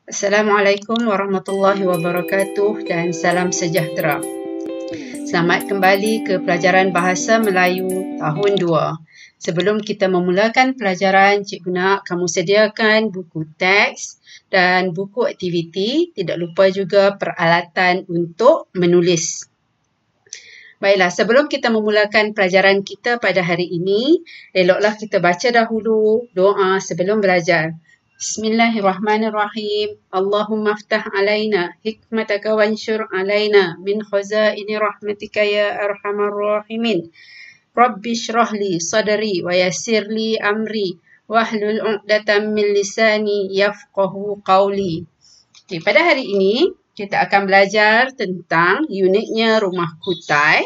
Assalamualaikum warahmatullahi wabarakatuh dan salam sejahtera. Selamat kembali ke pelajaran Bahasa Melayu tahun 2. Sebelum kita memulakan pelajaran, Cikgu nak kamu sediakan buku teks dan buku aktiviti. Tidak lupa juga peralatan untuk menulis. Baiklah, sebelum kita memulakan pelajaran kita pada hari ini, eloklah kita baca dahulu doa sebelum belajar. Bismillahirrahmanirrahim. Allahumma aftah alaina hikmataka wansyur alaina min khazaini rahmatika ya arhamar rahimin. Rabbi shrah li sadri wa yassir li amri wahlul 'uqdatam min lisani yafqahu qawli. Okay, pada hari ini kita akan belajar tentang unitnya rumah kutai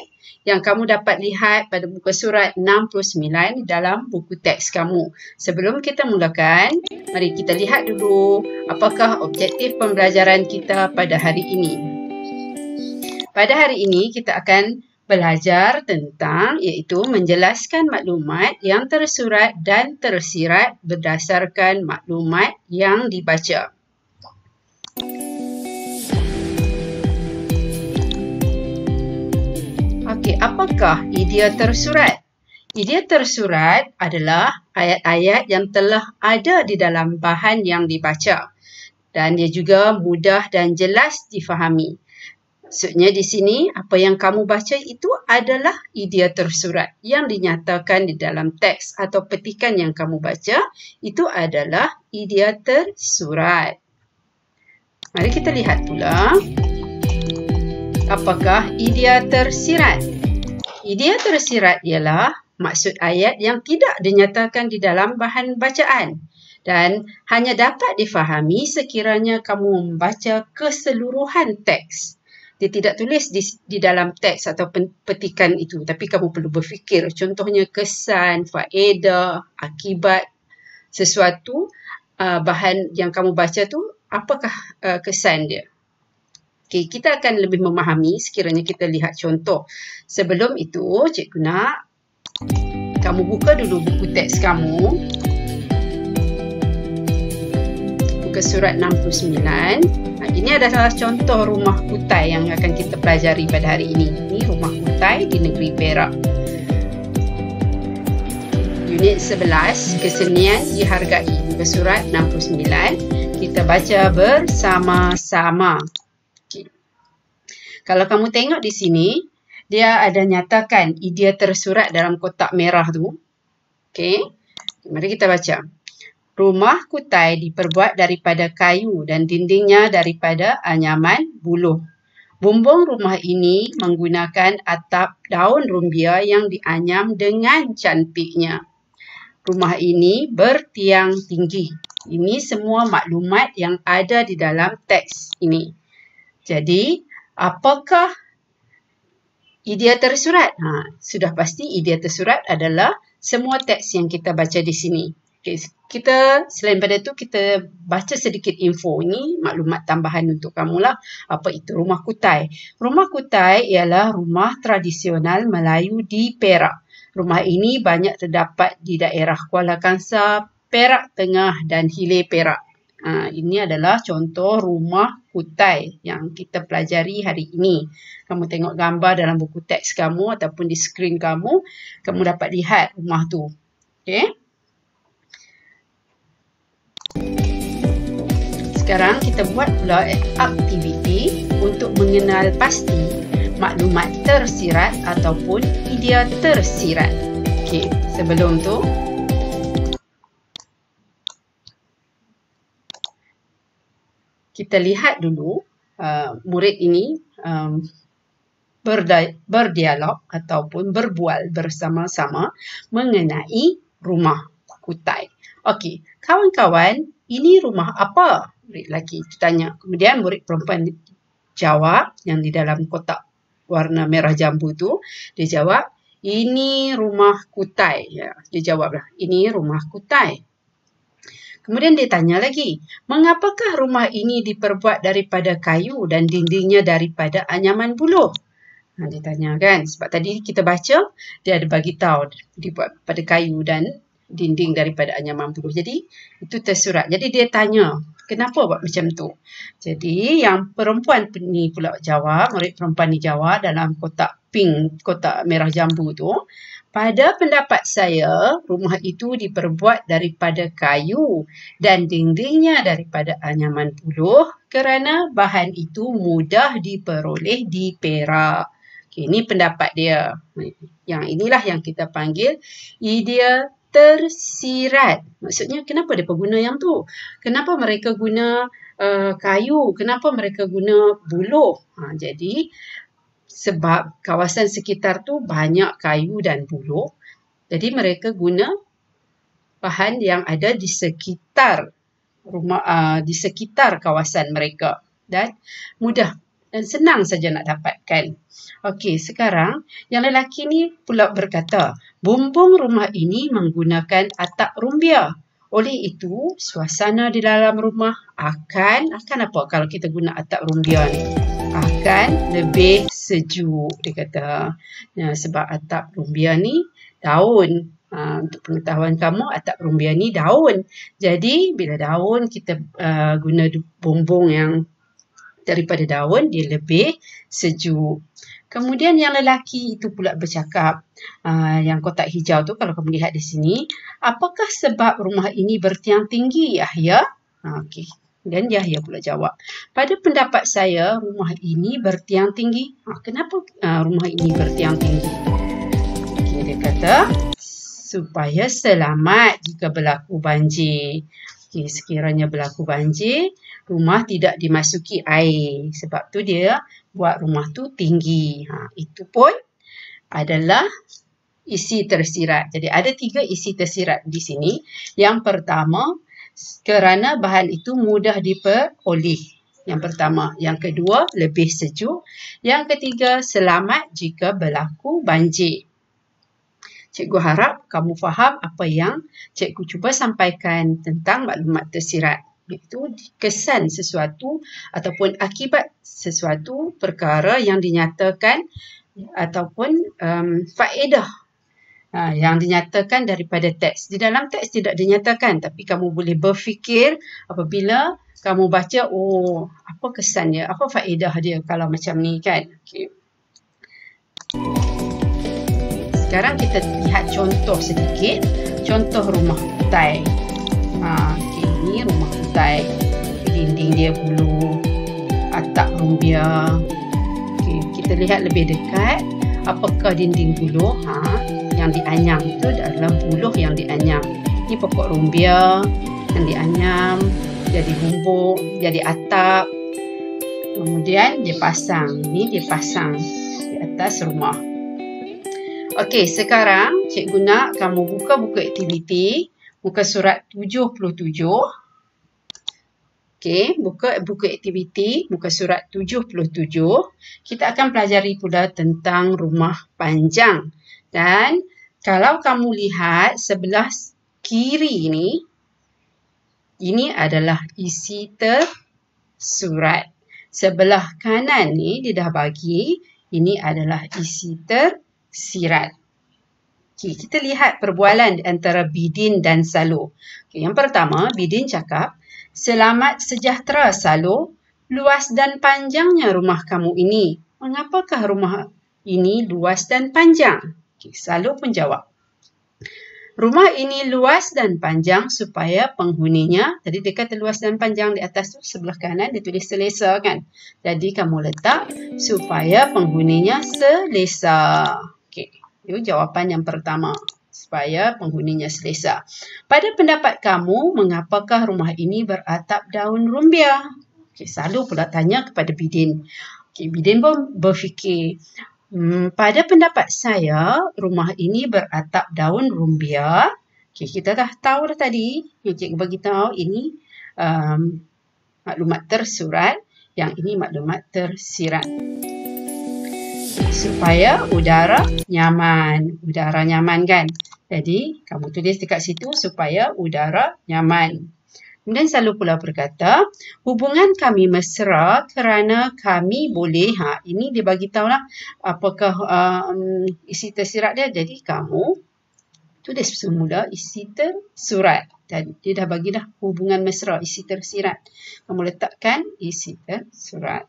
yang kamu dapat lihat pada muka surat 69 dalam buku teks kamu. Sebelum kita mulakan, mari kita lihat dulu apakah objektif pembelajaran kita pada hari ini. Pada hari ini kita akan belajar tentang iaitu menjelaskan maklumat yang tersurat dan tersirat berdasarkan maklumat yang dibaca. Okey, apakah idea tersurat? Idea tersurat adalah ayat-ayat yang telah ada di dalam bahan yang dibaca dan dia juga mudah dan jelas difahami. Maksudnya di sini apa yang kamu baca itu adalah idea tersurat yang dinyatakan di dalam teks atau petikan yang kamu baca itu adalah idea tersurat. Mari kita lihat pula. Apakah idea tersirat? Idea tersirat ialah maksud ayat yang tidak dinyatakan di dalam bahan bacaan dan hanya dapat difahami sekiranya kamu membaca keseluruhan teks. Dia tidak tulis di dalam teks atau petikan itu, tapi kamu perlu berfikir. Contohnya kesan, faedah, akibat sesuatu bahan yang kamu baca tu, apakah kesan dia? Okay, kita akan lebih memahami sekiranya kita lihat contoh. Sebelum itu, cikgu nak kamu buka dulu buku teks kamu. Buka surat 69. Ini adalah contoh rumah kutai yang akan kita pelajari pada hari ini. Ini rumah kutai di negeri Perak. Unit 11, kesenian dihargai. Buka surat 69. Kita baca bersama-sama. Kalau kamu tengok di sini, dia ada nyatakan idea tersurat dalam kotak merah tu. Okey, mari kita baca. Rumah kutai diperbuat daripada kayu dan dindingnya daripada anyaman buluh. Bumbung rumah ini menggunakan atap daun rumbia yang dianyam dengan cantiknya. Rumah ini bertiang tinggi. Ini semua maklumat yang ada di dalam teks ini. Jadi, apakah idea tersurat? Sudah pasti idea tersurat adalah semua teks yang kita baca di sini. Okay, selain pada itu, kita baca sedikit info. Ini maklumat tambahan untuk kamu lah. Apa itu rumah kutai? Rumah kutai ialah rumah tradisional Melayu di Perak. Rumah ini banyak terdapat di daerah Kuala Kangsar, Perak Tengah dan Hilir Perak. Ini adalah contoh rumah kutai yang kita pelajari hari ini. Kamu tengok gambar dalam buku teks kamu ataupun di skrin kamu, kamu dapat lihat rumah tu. Okay? Sekarang kita buat pula aktiviti untuk mengenal pasti maklumat tersirat ataupun idea tersirat. Okay, sebelum tu, kita lihat dulu murid ini berdialog ataupun berbual bersama-sama mengenai rumah kutai. Okey, kawan-kawan, ini rumah apa? Murid lelaki itu tanya. Kemudian murid perempuan jawab yang di dalam kotak warna merah jambu tu, dia jawab, ini rumah kutai. Ya, dia jawablah, ini rumah kutai. Kemudian dia tanya lagi, mengapakah rumah ini diperbuat daripada kayu dan dindingnya daripada anyaman buluh? Dia tanya kan, sebab tadi kita baca, dia ada bagi tahu dibuat pada kayu dan dinding daripada anyaman buluh. Jadi itu tersurat. Jadi dia tanya, kenapa buat macam tu? Jadi yang perempuan ni pula jawab, murid perempuan ni jawab dalam kotak pink, kotak merah jambu tu. Pada pendapat saya, rumah itu diperbuat daripada kayu dan dindingnya daripada anyaman buluh kerana bahan itu mudah diperoleh di Perak. Okay, ini pendapat dia. Yang inilah yang kita panggil idea tersirat. Maksudnya kenapa mereka guna yang tu? Kenapa mereka guna kayu? Kenapa mereka guna buluh? Jadi sebab kawasan sekitar tu banyak kayu dan buluh. Jadi mereka guna bahan yang ada di sekitar rumah, di sekitar kawasan mereka dan mudah dan senang saja nak dapatkan. Okey, sekarang yang lelaki ni pula berkata, bumbung rumah ini menggunakan atap rumbia. Oleh itu, suasana di dalam rumah akan apa kalau kita guna atap rumbia ni? Akan lebih sejuk, dia kata. Sebab atap rumbia ni daun. Untuk pengetahuan kamu, atap rumbia ni daun. Jadi, bila daun kita guna bumbung yang daripada daun, dia lebih sejuk. Kemudian yang lelaki itu pula bercakap, yang kotak hijau tu kalau kamu lihat di sini, apakah sebab rumah ini bertiang tinggi, Yahya? Okey. Dan Yahya pula jawab, pada pendapat saya rumah ini bertiang tinggi. Kenapa rumah ini bertiang tinggi? Okay, dia kata supaya selamat jika berlaku banjir. Okay, sekiranya berlaku banjir, rumah tidak dimasuki air. Sebab tu dia buat rumah tu tinggi. Itu pun adalah isi tersirat. Jadi ada 3 isi tersirat di sini. Yang pertama, kerana bahan itu mudah diperoleh. Yang pertama. Yang kedua, lebih sejuk. Yang ketiga, selamat jika berlaku banjir. Cikgu harap kamu faham apa yang cikgu cuba sampaikan tentang maklumat tersirat. Iaitu kesan sesuatu ataupun akibat sesuatu perkara yang dinyatakan ataupun faedah yang dinyatakan daripada teks. Di dalam teks tidak dinyatakan, tapi kamu boleh berfikir apabila kamu baca, oh, apa kesan dia, apa faedah dia kalau macam ni kan. Okay. Sekarang kita lihat contoh sedikit, contoh rumah kutai. Okay, ini rumah kutai. Dinding dia buluh, atap rumbia. Okay, kita lihat lebih dekat, apakah dinding buluh? Yang dianyam itu adalah buluh yang dianyam. Ini pokok rumbia yang dianyam, jadi bumbung, jadi atap. Kemudian dia pasang. Ini dia pasang di atas rumah. Okey, sekarang cikgu nak kamu buka buku aktiviti, muka surat 77. Okey, buka buku aktiviti, muka surat 77. Kita akan pelajari pula tentang rumah panjang. Dan kalau kamu lihat sebelah kiri ini adalah isi tersurat. Sebelah kanan ni dia dah bagi, ini adalah isi tersirat. Okay, kita lihat perbualan antara Bidin dan Saloh. Okay, yang pertama, Bidin cakap, selamat sejahtera Saloh, luas dan panjangnya rumah kamu ini. Mengapakah rumah ini luas dan panjang? Okay, Saloh pun jawab, rumah ini luas dan panjang supaya penghuninya, tadi dia kata luas dan panjang di atas tu sebelah kanan dia tulis selesa kan. Jadi kamu letak supaya penghuninya selesa. Okey, itu jawapan yang pertama, supaya penghuninya selesa. Pada pendapat kamu, mengapakah rumah ini beratap daun rumbia? Okey, Saloh pula tanya kepada Bidin. Okey, Bidin pun berfikir, pada pendapat saya, rumah ini beratap daun rumbia. Okay, kita dah tahu dah tadi. Yang cikgu bagi tahu ini maklumat tersurat. Yang ini maklumat tersirat. Supaya udara nyaman. Udara nyaman kan? Jadi, kamu tulis dekat situ supaya udara nyaman. Kemudian Saloh pula berkata, hubungan kami mesra kerana kami boleh, ini dia bagi tahu lah apakah isi tersirat dia. Jadi kamu tulis semula isi tersurat. Dan dia dah bagi dah hubungan mesra isi tersirat. Kamu letakkan isi tersurat.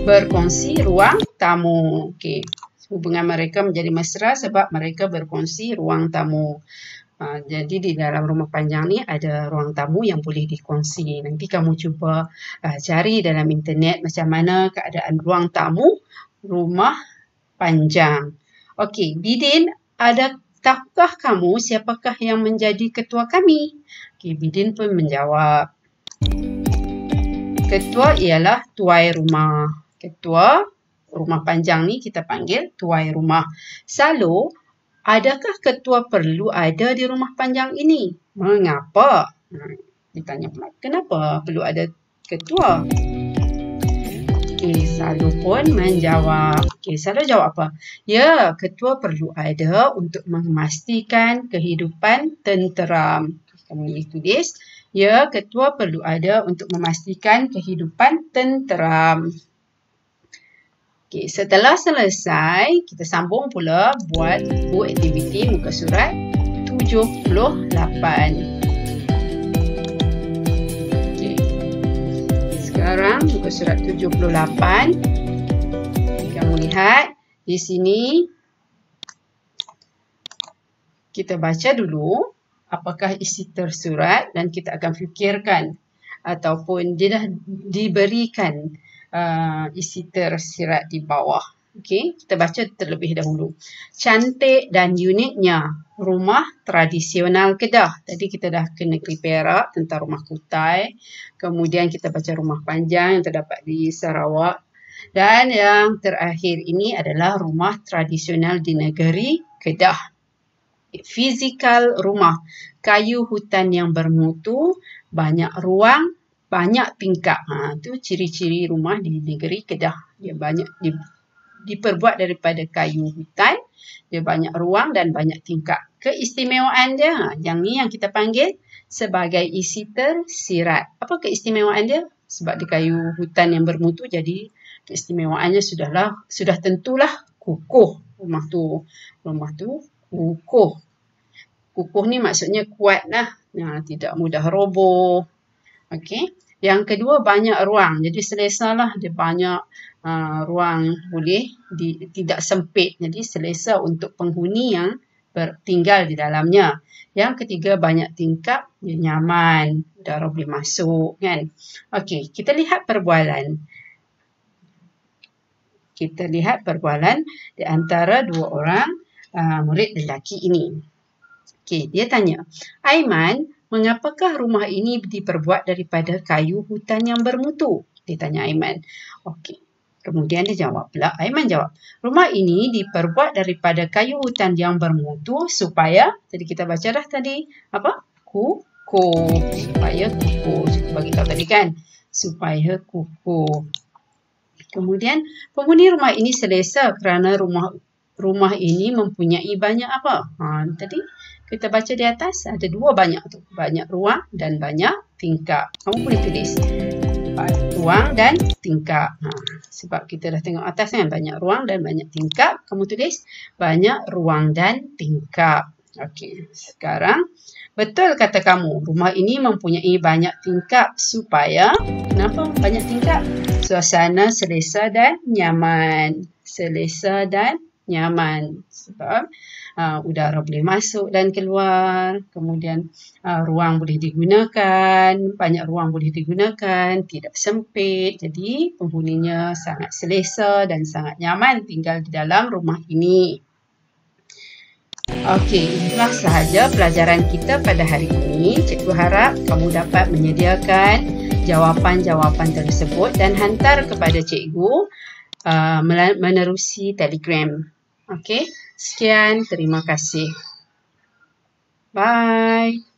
Berkongsi ruang tamu. Okey. Hubungan mereka menjadi mesra sebab mereka berkongsi ruang tamu. Jadi di dalam rumah panjang ni ada ruang tamu yang boleh dikongsi. Nanti kamu cuba cari dalam internet macam mana keadaan ruang tamu rumah panjang. Okey, Bidin, tahukah kamu siapakah yang menjadi ketua kami? Okey, Bidin pun menjawab. Ketua ialah tuai rumah. Ketua rumah panjang ni kita panggil tuai rumah. Salo, adakah ketua perlu ada di rumah panjang ini? Mengapa? Ditanya pula, kenapa perlu ada ketua? Salo pun menjawab. Salo jawab apa? Ya, ketua perlu ada untuk memastikan kehidupan tenteram. Kamu boleh tulis. Ya, ketua perlu ada untuk memastikan kehidupan tenteram. Setelah selesai, kita sambung pula buat buku aktiviti muka surat 78. Sekarang muka surat 78. Kamu lihat di sini. Kita baca dulu apakah isi tersurat dan kita akan fikirkan ataupun dia dah diberikan isi tersirat di bawah. Okey, kita baca terlebih dahulu. Cantik dan uniknya rumah tradisional Kedah. Tadi kita dah kena Perak tentang rumah kutai. Kemudian kita baca rumah panjang yang terdapat di Sarawak. Dan yang terakhir ini adalah rumah tradisional di negeri Kedah. Fizikal rumah. Kayu hutan yang bermutu, banyak ruang, banyak tingkap. Itu ciri-ciri rumah di negeri Kedah. Dia banyak diperbuat daripada kayu hutan, dia banyak ruang dan banyak tingkap. Keistimewaan dia, yang ni yang kita panggil sebagai isi tersirat. Apa keistimewaan dia? Sebab di kayu hutan yang bermutu, jadi keistimewaannya sudah tentulah kukuh rumah tu. Rumah tu kukuh. Kukuh ni maksudnya kuat lah. Tidak mudah roboh. Okey. Yang kedua banyak ruang. Jadi selesa lah. Dia banyak ruang boleh tidak sempit. Jadi selesa untuk penghuni yang tinggal di dalamnya. Yang ketiga banyak tingkap. Dia nyaman. Udara boleh masuk kan. Okey. Kita lihat perbualan. Kita lihat perbualan di antara dua orang murid lelaki ini. Okey, dia tanya, Aiman, mengapakah rumah ini diperbuat daripada kayu hutan yang bermutu? Dia tanya Aiman. Okey, kemudian dia jawab pula. Aiman jawab, rumah ini diperbuat daripada kayu hutan yang bermutu supaya, tadi kita baca dah tadi, apa? Kukuh. Supaya kukuh. Kita bagi tahu tadi kan? Supaya kukuh. Kemudian, penghuni rumah ini selesa kerana rumah ini mempunyai banyak apa? Tadi kita baca di atas ada dua banyak tu. Banyak ruang dan banyak tingkap. Kamu boleh tulis ruang dan tingkap. Sebab kita dah tengok atas kan banyak ruang dan banyak tingkap. Kamu tulis banyak ruang dan tingkap. Okey, sekarang betul kata kamu rumah ini mempunyai banyak tingkap supaya kenapa banyak tingkap? Suasana selesa dan nyaman. Selesa dan nyaman sebab udara boleh masuk dan keluar, kemudian ruang boleh digunakan, banyak ruang boleh digunakan, tidak sempit, jadi penghuninya sangat selesa dan sangat nyaman tinggal di dalam rumah ini. Okey, itulah sahaja pelajaran kita pada hari ini. Cikgu harap kamu dapat menyediakan jawapan-jawapan tersebut dan hantar kepada cikgu menerusi Telegram. Okey, sekian. Terima kasih. Bye.